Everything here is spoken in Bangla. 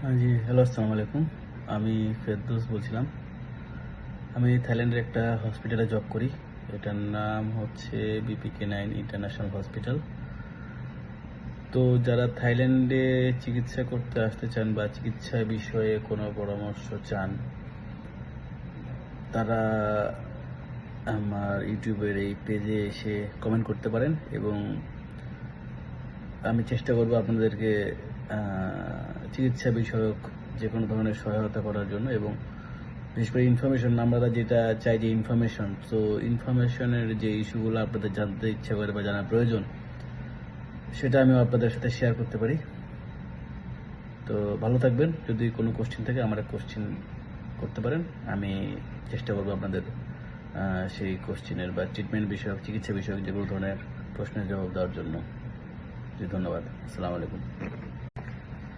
জি, হ্যালো, আসসালামু আলাইকুম। আমি ফেরদৌস বলছিলাম। আমি থাইল্যান্ডের একটা হসপিটালে জব করি। এটার নাম হচ্ছে BPK9 ইন্টারন্যাশনাল হসপিটাল। তো যারা থাইল্যান্ডে চিকিৎসা করতে আসতে চান বা চিকিৎসা বিষয়ে কোনো পরামর্শ চান, তারা আমার ইউটিউবের এই পেজে এসে কমেন্ট করতে পারেন এবং আমি চেষ্টা করব আপনাদেরকে চিকিৎসা বিষয়ক যে কোনো ধরনের সহায়তা করার জন্য এবং বিশেষ করে ইনফরমেশন আমরা যেটা চাই যে ইনফরমেশন, তো ইনফরমেশনের যে ইস্যুগুলো আপনাদের জানতে ইচ্ছা করে বা জানা প্রয়োজন, সেটা আমিও আপনাদের সাথে শেয়ার করতে পারি। তো ভালো থাকবেন। যদি কোনো কোশ্চেন থাকে আমার কোশ্চেন করতে পারেন। আমি চেষ্টা করবো আপনাদের সেই কোশ্চেনের বা ট্রিটমেন্ট বিষয়ক, চিকিৎসা বিষয়ক যে কোনো ধরনের প্রশ্নের জবাব দেওয়ার জন্য। জি, ধন্যবাদ। আসসালামু আলাইকুম।